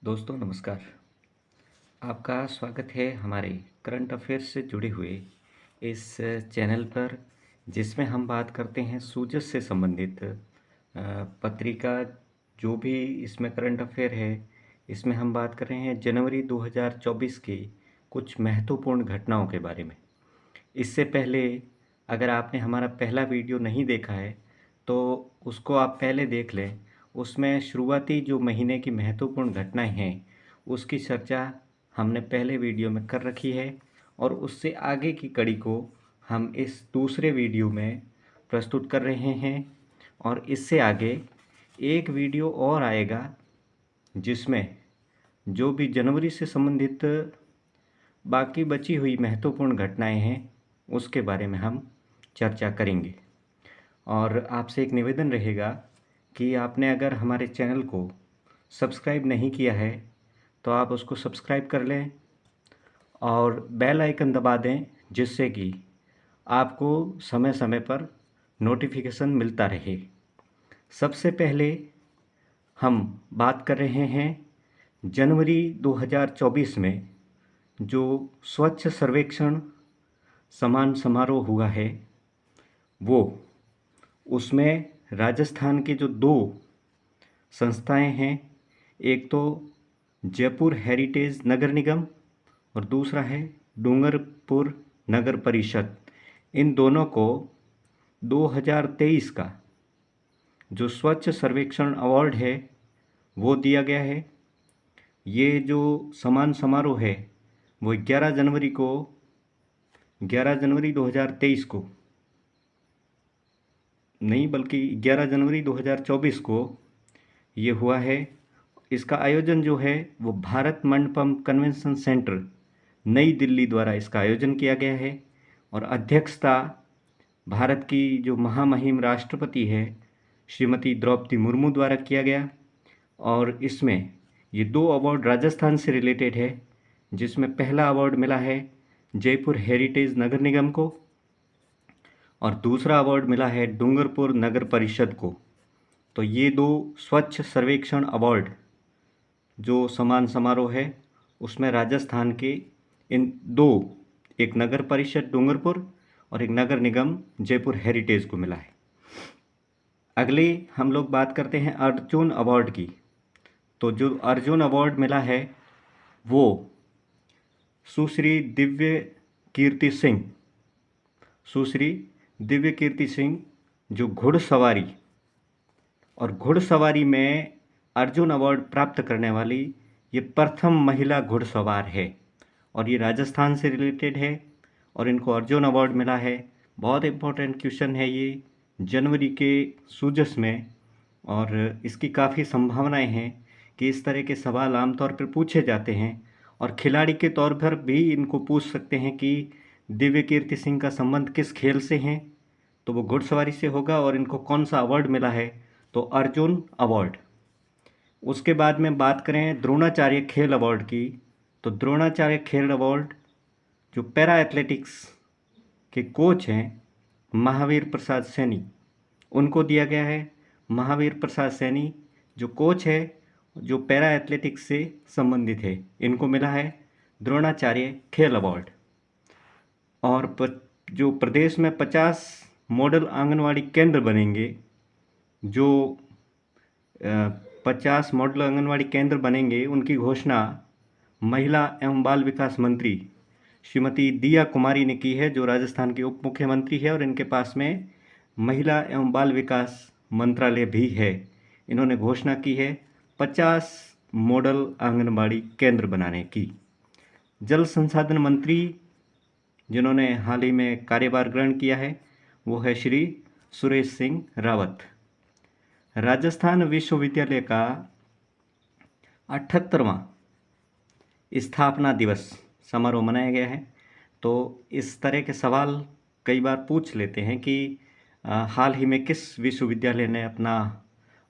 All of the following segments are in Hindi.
दोस्तों नमस्कार। आपका स्वागत है हमारे करंट अफेयर्स से जुड़े हुए इस चैनल पर, जिसमें हम बात करते हैं सूजस से संबंधित पत्रिका। जो भी इसमें करंट अफेयर है, इसमें हम बात कर रहे हैं जनवरी 2024 की कुछ महत्वपूर्ण घटनाओं के बारे में। इससे पहले अगर आपने हमारा पहला वीडियो नहीं देखा है तो उसको आप पहले देख लें। उसमें शुरुआती जो महीने की महत्वपूर्ण घटनाएं हैं उसकी चर्चा हमने पहले वीडियो में कर रखी है, और उससे आगे की कड़ी को हम इस दूसरे वीडियो में प्रस्तुत कर रहे हैं। और इससे आगे एक वीडियो और आएगा जिसमें जो भी जनवरी से संबंधित बाकी बची हुई महत्वपूर्ण घटनाएं हैं उसके बारे में हम चर्चा करेंगे। और आपसे एक निवेदन रहेगा कि आपने अगर हमारे चैनल को सब्सक्राइब नहीं किया है तो आप उसको सब्सक्राइब कर लें और बेल आइकन दबा दें, जिससे कि आपको समय समय पर नोटिफिकेशन मिलता रहे। सबसे पहले हम बात कर रहे हैं जनवरी 2024 में जो स्वच्छ सर्वेक्षण सम्मान समारोह हुआ है वो, उसमें राजस्थान के जो दो संस्थाएं हैं, एक तो जयपुर हेरिटेज नगर निगम और दूसरा है डूंगरपुर नगर परिषद। इन दोनों को 2023 का जो स्वच्छ सर्वेक्षण अवार्ड है वो दिया गया है। ये जो सम्मान समारोह है वो 11 जनवरी 2023 को नहीं बल्कि 11 जनवरी 2024 को ये हुआ है। इसका आयोजन जो है वो भारत मंडपम कन्वेंशन सेंटर नई दिल्ली द्वारा इसका आयोजन किया गया है, और अध्यक्षता भारत की जो महामहिम राष्ट्रपति है श्रीमती द्रौपदी मुर्मू द्वारा किया गया। और इसमें ये दो अवार्ड राजस्थान से रिलेटेड है, जिसमें पहला अवार्ड मिला है जयपुर हेरिटेज नगर निगम को और दूसरा अवार्ड मिला है डूंगरपुर नगर परिषद को। तो ये दो स्वच्छ सर्वेक्षण अवार्ड जो सम्मान समारोह है उसमें राजस्थान के इन दो, एक नगर परिषद डूंगरपुर और एक नगर निगम जयपुर हेरिटेज को मिला है। अगले हम लोग बात करते हैं अर्जुन अवार्ड की। तो जो अर्जुन अवार्ड मिला है वो सुश्री दिव्य कीर्ति सिंह जो घुड़सवारी में अर्जुन अवार्ड प्राप्त करने वाली ये प्रथम महिला घुड़सवार है, और ये राजस्थान से रिलेटेड है और इनको अर्जुन अवार्ड मिला है। बहुत इम्पोर्टेंट क्वेश्चन है ये जनवरी के सूजस में, और इसकी काफ़ी संभावनाएं हैं कि इस तरह के सवाल आमतौर पर पूछे जाते हैं, और खिलाड़ी के तौर पर भी इनको पूछ सकते हैं कि दिव्य कीर्ति सिंह का संबंध किस खेल से है, तो वो घुड़सवारी से होगा। और इनको कौन सा अवार्ड मिला है, तो अर्जुन अवार्ड। उसके बाद में बात करें द्रोणाचार्य खेल अवार्ड की, तो द्रोणाचार्य खेल अवार्ड जो पैरा एथलेटिक्स के कोच हैं महावीर प्रसाद सैनी, उनको दिया गया है। महावीर प्रसाद सैनी जो कोच है जो पैरा एथलेटिक्स से संबंधित है, इनको मिला है द्रोणाचार्य खेल अवार्ड। और जो प्रदेश में 50 मॉडल आंगनवाड़ी केंद्र बनेंगे, जो 50 मॉडल आंगनवाड़ी केंद्र बनेंगे, उनकी घोषणा महिला एवं बाल विकास मंत्री श्रीमती दिया कुमारी ने की है, जो राजस्थान की उप मुख्यमंत्री है, और इनके पास में महिला एवं बाल विकास मंत्रालय भी है। इन्होंने घोषणा की है 50 मॉडल आंगनबाड़ी केंद्र बनाने की। जल संसाधन मंत्री जिन्होंने हाल ही में कार्यभार ग्रहण किया है वो है श्री सुरेश सिंह रावत। राजस्थान विश्वविद्यालय का 78वां स्थापना दिवस समारोह मनाया गया है। तो इस तरह के सवाल कई बार पूछ लेते हैं कि हाल ही में किस विश्वविद्यालय ने अपना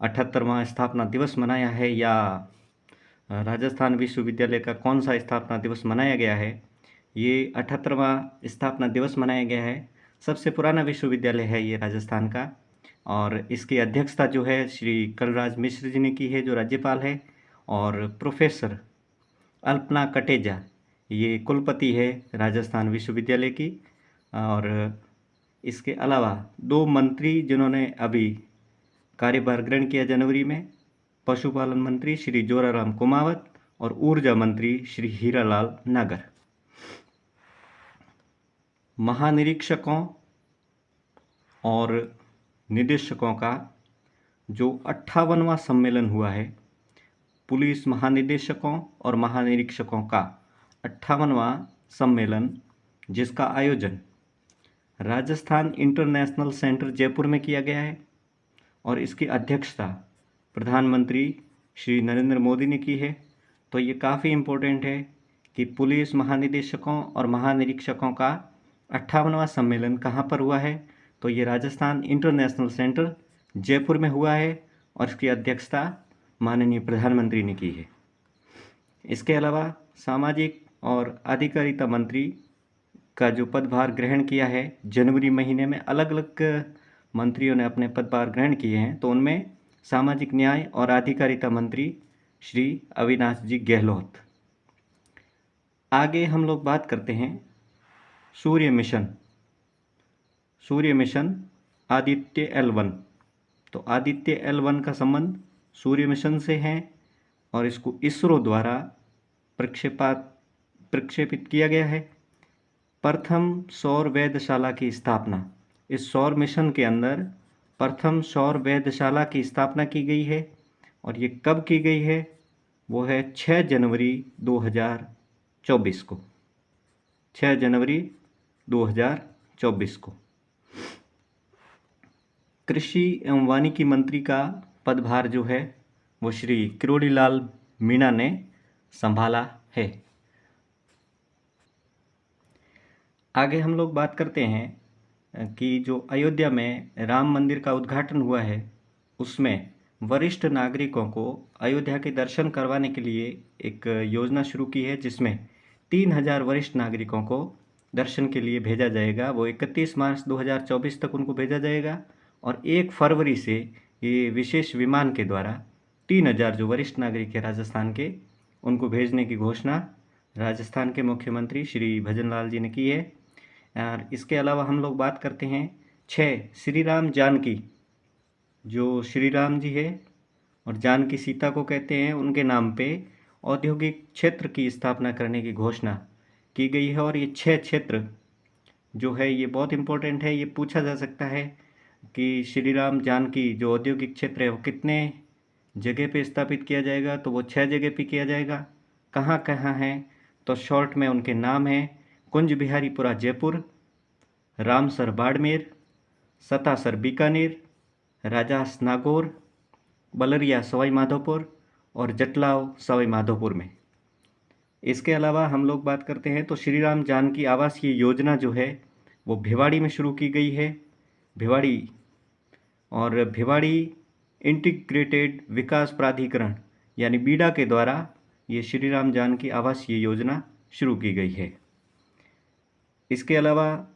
78वां स्थापना दिवस मनाया है, या राजस्थान विश्वविद्यालय का कौन सा स्थापना दिवस मनाया गया है। ये 78वां स्थापना दिवस मनाया गया है। सबसे पुराना विश्वविद्यालय है ये राजस्थान का, और इसकी अध्यक्षता जो है श्री कलराज मिश्र जी ने की है, जो राज्यपाल है। और प्रोफेसर अल्पना कटेजा ये कुलपति है राजस्थान विश्वविद्यालय की। और इसके अलावा 2 मंत्री जिन्होंने अभी कार्यभार ग्रहण किया जनवरी में, पशुपालन मंत्री श्री जोराराम कुमावत और ऊर्जा मंत्री श्री हीरालाल नागर। महानिरीक्षकों और निदेशकों का जो 58वां सम्मेलन हुआ है, पुलिस महानिदेशकों और महानिरीक्षकों का 58वां सम्मेलन, जिसका आयोजन राजस्थान इंटरनेशनल सेंटर जयपुर में किया गया है और इसकी अध्यक्षता प्रधानमंत्री श्री नरेंद्र मोदी ने की है। तो ये काफ़ी इम्पोर्टेंट है कि पुलिस महानिदेशकों और महानिरीक्षकों का 58वां सम्मेलन कहाँ पर हुआ है, तो ये राजस्थान इंटरनेशनल सेंटर जयपुर में हुआ है और इसकी अध्यक्षता माननीय प्रधानमंत्री ने की है। इसके अलावा सामाजिक और अधिकारिता मंत्री का जो पदभार ग्रहण किया है जनवरी महीने में, अलग अलग मंत्रियों ने अपने पदभार ग्रहण किए हैं, तो उनमें सामाजिक न्याय और अधिकारिता मंत्री श्री अविनाश जी गहलोत। आगे हम लोग बात करते हैं सूर्य मिशन आदित्य L1। तो आदित्य L1 का संबंध सूर्य मिशन से है और इसको इसरो द्वारा प्रक्षेपित किया गया है। प्रथम सौर वेधशाला की स्थापना, इस सौर मिशन के अंदर प्रथम सौर वेधशाला की स्थापना की गई है और ये कब की गई है, वो है 6 जनवरी 2024 को। 6 जनवरी 2024 को कृषि एवं वानिकी मंत्री का पदभार जो है वो श्री किरोड़ीलाल मीणा ने संभाला है। आगे हम लोग बात करते हैं कि जो अयोध्या में राम मंदिर का उद्घाटन हुआ है, उसमें वरिष्ठ नागरिकों को अयोध्या के दर्शन करवाने के लिए एक योजना शुरू की है, जिसमें 3000 वरिष्ठ नागरिकों को दर्शन के लिए भेजा जाएगा। वो 31 मार्च 2024 तक उनको भेजा जाएगा और 1 फरवरी से ये विशेष विमान के द्वारा 3000 जो वरिष्ठ नागरिक है राजस्थान के, उनको भेजने की घोषणा राजस्थान के मुख्यमंत्री श्री भजनलाल जी ने की है। और इसके अलावा हम लोग बात करते हैं 6 श्री राम जानकी, जो श्री राम जी है और जानकी सीता को कहते हैं, उनके नाम पे औद्योगिक क्षेत्र की स्थापना करने की घोषणा की गई है। और ये 6 क्षेत्र जो है ये बहुत इम्पोर्टेंट है। ये पूछा जा सकता है कि श्री राम जानकी जो औद्योगिक क्षेत्र है वो कितने जगह पे स्थापित किया जाएगा, तो वो 6 जगह पे किया जाएगा। कहाँ कहाँ है, तो शॉर्ट में उनके नाम हैं कुंज बिहारीपुरा जयपुर, रामसर बाड़मेर, सतासर बीकानेर, राजास नागौर, बलरिया सवाई माधोपुर और जटलाव सवाई माधोपुर में। इसके अलावा हम लोग बात करते हैं तो श्री राम जानकी आवासीय योजना जो है वो भिवाड़ी में शुरू की गई है। भिवाड़ी इंटीग्रेटेड विकास प्राधिकरण यानी बीडा के द्वारा ये श्री राम जानकी आवासीय योजना शुरू की गई है। इसके अलावा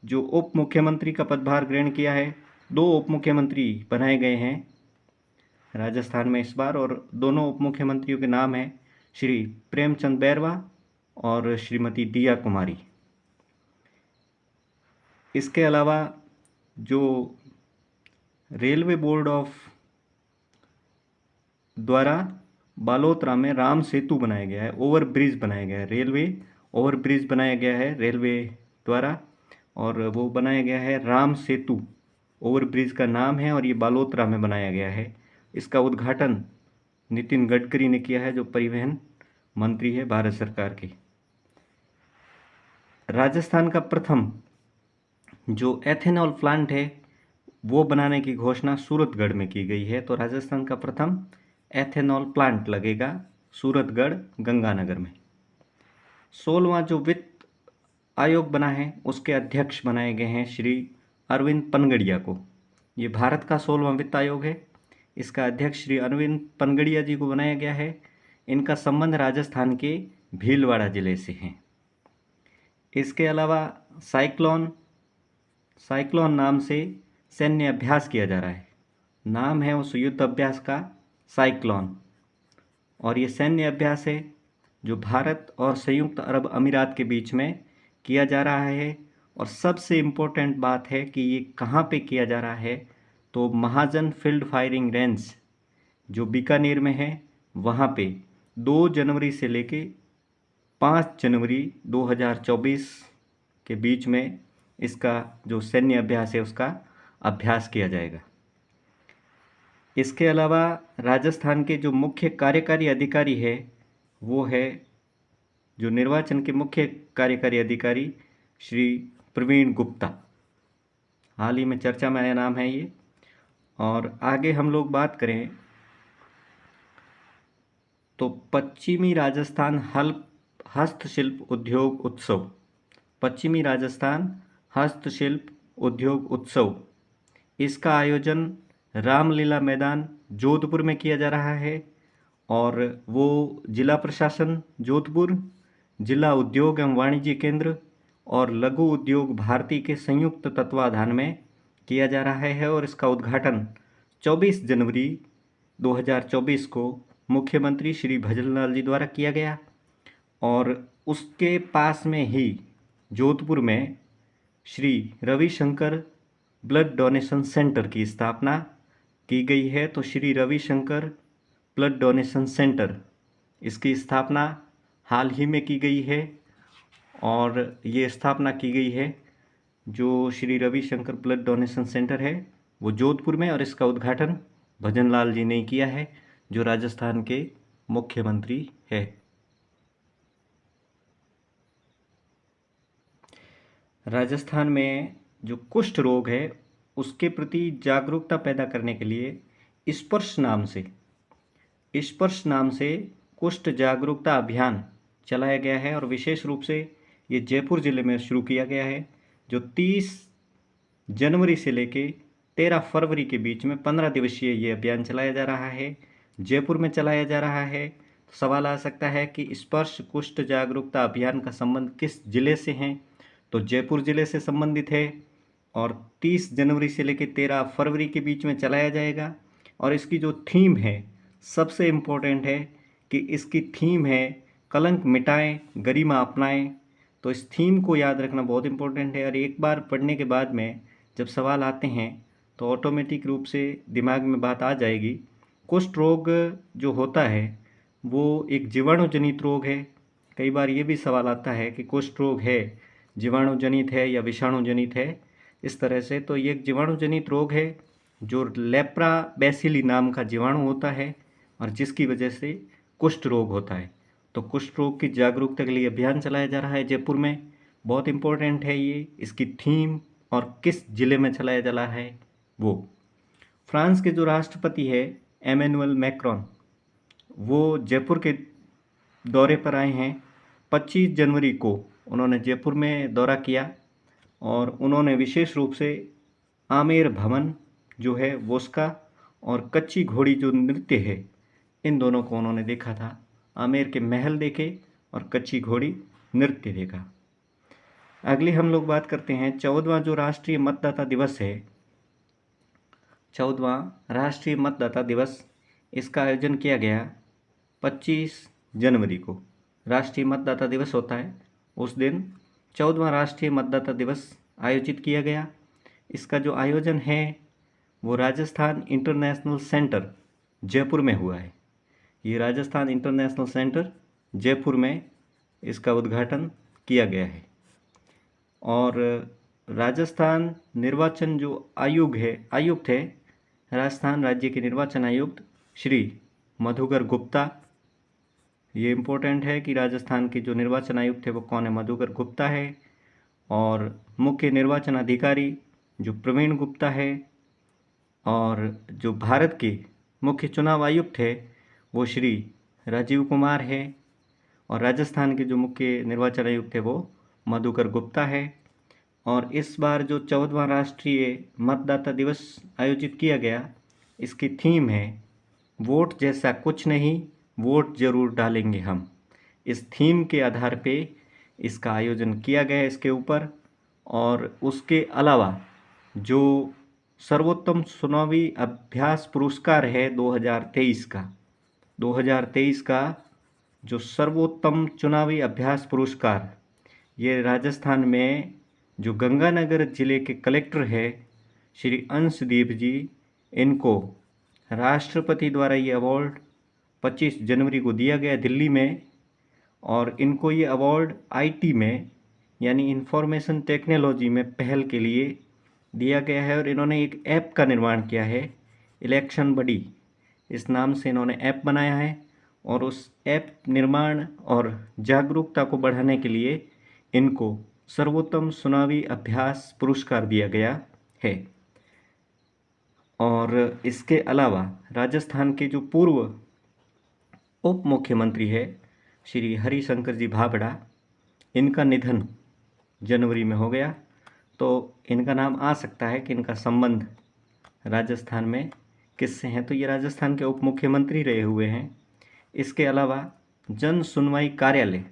जो उप मुख्यमंत्री का पदभार ग्रहण किया है, 2 उप मुख्यमंत्री बनाए गए हैं राजस्थान में इस बार, और दोनों उप मुख्यमंत्रियों के नाम हैं श्री प्रेमचंद बैरवा और श्रीमती दिया कुमारी। इसके अलावा जो रेलवे बोर्ड ऑफ द्वारा बालोतरा में राम सेतु बनाया गया है, ओवर ब्रिज बनाया गया है, रेलवे ओवर ब्रिज बनाया गया है रेलवे द्वारा, और वो बनाया गया है राम सेतु ओवर ब्रिज का नाम है और ये बालोतरा में बनाया गया है। इसका उद्घाटन नितिन गडकरी ने किया है, जो परिवहन मंत्री है भारत सरकार के। राजस्थान का प्रथम जो एथेनॉल प्लांट है वो बनाने की घोषणा सूरतगढ़ में की गई है। तो राजस्थान का प्रथम एथेनॉल प्लांट लगेगा सूरतगढ़ गंगानगर में। 16वां जो वित्त आयोग बना है उसके अध्यक्ष बनाए गए हैं श्री अरविंद पनगड़िया को। ये भारत का 16वां वित्त आयोग है, इसका अध्यक्ष श्री अरविंद पनगड़िया जी को बनाया गया है। इनका संबंध राजस्थान के भीलवाड़ा जिले से है। इसके अलावा साइक्लोन नाम से सैन्य अभ्यास किया जा रहा है। नाम है उस युद्ध अभ्यास का साइक्लोन। और ये सैन्य अभ्यास है जो भारत और संयुक्त अरब अमीरात के बीच में किया जा रहा है। और सबसे इम्पोर्टेंट बात है कि ये कहाँ पे किया जा रहा है, तो महाजन फील्ड फायरिंग रेंज जो बीकानेर में है वहाँ पे 2 जनवरी से लेके 5 जनवरी 2024 के बीच में इसका जो सैन्य अभ्यास है उसका अभ्यास किया जाएगा। इसके अलावा राजस्थान के जो मुख्य कार्यकारी अधिकारी है वो है जो निर्वाचन के मुख्य कार्यकारी अधिकारी श्री प्रवीण गुप्ता। हाल ही में चर्चा में आया नाम है ये। और आगे हम लोग बात करें तो पश्चिमी राजस्थान हस्तशिल्प उद्योग उत्सव, पश्चिमी राजस्थान हस्तशिल्प उद्योग उत्सव, इसका आयोजन रामलीला मैदान जोधपुर में किया जा रहा है। और वो जिला प्रशासन जोधपुर, जिला उद्योग एवं वाणिज्य केंद्र और लघु उद्योग भारती के संयुक्त तत्वाधान में किया जा रहा है। और इसका उद्घाटन 24 जनवरी 2024 को मुख्यमंत्री श्री भजनलाल जी द्वारा किया गया। और उसके पास में ही जोधपुर में Shri Ravishankar blood donation centre की स्थापना की गई है। तो Shri Ravishankar blood donation centre, इसकी स्थापना हाल ही में की गई है। और ये स्थापना की गई है जो Shri Ravishankar blood donation centre है वो जोधपुर में, और इसका उद्घाटन भजनलाल जी ने किया है जो राजस्थान के मुख्यमंत्री है। राजस्थान में जो कुष्ठ रोग है उसके प्रति जागरूकता पैदा करने के लिए स्पर्श नाम से कुष्ठ जागरूकता अभियान चलाया गया है। और विशेष रूप से ये जयपुर ज़िले में शुरू किया गया है जो 30 जनवरी से लेके 13 फरवरी के बीच में 15 दिवसीय ये अभियान चलाया जा रहा है, जयपुर में चलाया जा रहा है। तो सवाल आ सकता है कि स्पर्श कुष्ठ जागरूकता अभियान का संबंध किस जिले से है, तो जयपुर ज़िले से संबंधित है। और 30 जनवरी से लेकर 13 फरवरी के बीच में चलाया जाएगा। और इसकी जो थीम है सबसे इम्पोर्टेंट है कि इसकी थीम है कलंक मिटाएं गरिमा अपनाएं। तो इस थीम को याद रखना बहुत इम्पोर्टेंट है। और एक बार पढ़ने के बाद में जब सवाल आते हैं तो ऑटोमेटिक रूप से दिमाग में बात आ जाएगी। कुष्ठ रोग जो होता है वो एक जीवाणु जनित रोग है। कई बार ये भी सवाल आता है कि कुष्ठ रोग है जीवाणु जनित है या विषाणु जनित है, इस तरह से। तो ये एक जीवाणु जनित रोग है जो लेप्रा बैसिली नाम का जीवाणु होता है और जिसकी वजह से कुष्ठ रोग होता है। तो कुष्ठ रोग की जागरूकता के लिए अभियान चलाया जा रहा है जयपुर में। बहुत इम्पोर्टेंट है ये, इसकी थीम और किस जिले में चलाया जा रहा है वो। फ्रांस के जो राष्ट्रपति है एमेनुअल मैक्रोन, वो जयपुर के दौरे पर आए हैं। 25 जनवरी को उन्होंने जयपुर में दौरा किया और उन्होंने विशेष रूप से आमेर भवन जो है वो उसका और कच्ची घोड़ी जो नृत्य है इन दोनों को उन्होंने देखा था। आमेर के महल देखे और कच्ची घोड़ी नृत्य देखा। अगली हम लोग बात करते हैं 14वां जो राष्ट्रीय मतदाता दिवस है, 14वां राष्ट्रीय मतदाता दिवस, इसका आयोजन किया गया 25 जनवरी को। राष्ट्रीय मतदाता दिवस होता है उस दिन 14वां राष्ट्रीय मतदाता दिवस आयोजित किया गया। इसका जो आयोजन है वो राजस्थान इंटरनेशनल सेंटर जयपुर में हुआ है। ये राजस्थान इंटरनेशनल सेंटर जयपुर में इसका उद्घाटन किया गया है। और राजस्थान निर्वाचन जो आयुक्त है राजस्थान राज्य के निर्वाचन आयुक्त श्री मधुकर गुप्ता। ये इम्पोर्टेंट है कि राजस्थान के जो निर्वाचन आयुक्त है वो कौन है, मधुकर गुप्ता है। और मुख्य निर्वाचन अधिकारी जो प्रवीण गुप्ता है। और जो भारत के मुख्य चुनाव आयुक्त है वो श्री राजीव कुमार है। और राजस्थान के जो मुख्य निर्वाचन आयुक्त है वो मधुकर गुप्ता है। और इस बार जो 14वां राष्ट्रीय मतदाता दिवस आयोजित किया गया, इसकी थीम है वोट जैसा कुछ नहीं, वोट जरूर डालेंगे हम। इस थीम के आधार पे इसका आयोजन किया गया है इसके ऊपर। और उसके अलावा जो सर्वोत्तम चुनावी अभ्यास पुरस्कार है 2023 का, 2023 का जो सर्वोत्तम चुनावी अभ्यास पुरस्कार, ये राजस्थान में जो गंगानगर जिले के कलेक्टर है श्री अंशदीप जी, इनको राष्ट्रपति द्वारा ये अवार्ड 25 जनवरी को दिया गया दिल्ली में। और इनको ये अवार्ड आईटी में यानी इंफॉर्मेशन टेक्नोलॉजी में पहल के लिए दिया गया है। और इन्होंने एक ऐप का निर्माण किया है, इलेक्शन बडी इस नाम से इन्होंने ऐप बनाया है। और उस ऐप निर्माण और जागरूकता को बढ़ाने के लिए इनको सर्वोत्तम चुनावी अभ्यास पुरस्कार दिया गया है। और इसके अलावा राजस्थान के जो पूर्व उप मुख्यमंत्री है श्री हरिशंकर जी भाभड़ा, इनका निधन जनवरी में हो गया। तो इनका नाम आ सकता है कि इनका संबंध राजस्थान में किससे हैं, तो ये राजस्थान के उप मुख्यमंत्री रहे हुए हैं। इसके अलावा जन सुनवाई कार्यालय,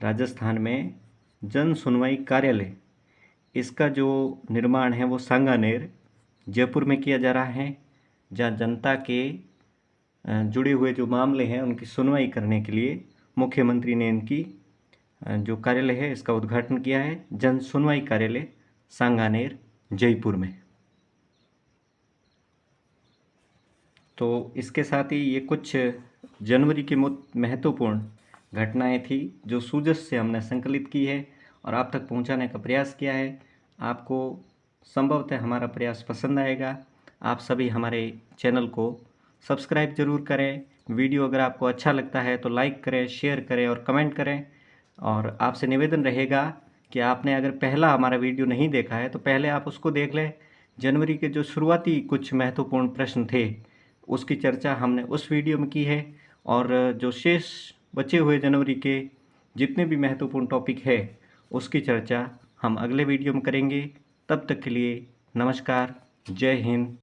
राजस्थान में जन सुनवाई कार्यालय, इसका जो निर्माण है वो सांगानेर जयपुर में किया जा रहा है, जहाँ जनता के जुड़े हुए जो मामले हैं उनकी सुनवाई करने के लिए मुख्यमंत्री ने इनकी जो कार्यालय है इसका उद्घाटन किया है, जन सुनवाई कार्यालय सांगानेर जयपुर में। तो इसके साथ ही ये कुछ जनवरी की महत्वपूर्ण घटनाएं थी जो सूजस से हमने संकलित की है और आप तक पहुंचाने का प्रयास किया है। आपको संभवतः हमारा प्रयास पसंद आएगा। आप सभी हमारे चैनल को सब्सक्राइब जरूर करें। वीडियो अगर आपको अच्छा लगता है तो लाइक करें, शेयर करें और कमेंट करें। और आपसे निवेदन रहेगा कि आपने अगर पहला हमारा वीडियो नहीं देखा है तो पहले आप उसको देख लें। जनवरी के जो शुरुआती कुछ महत्वपूर्ण प्रश्न थे उसकी चर्चा हमने उस वीडियो में की है। और जो शेष बचे हुए जनवरी के जितने भी महत्वपूर्ण टॉपिक है उसकी चर्चा हम अगले वीडियो में करेंगे। तब तक के लिए नमस्कार, जय हिंद।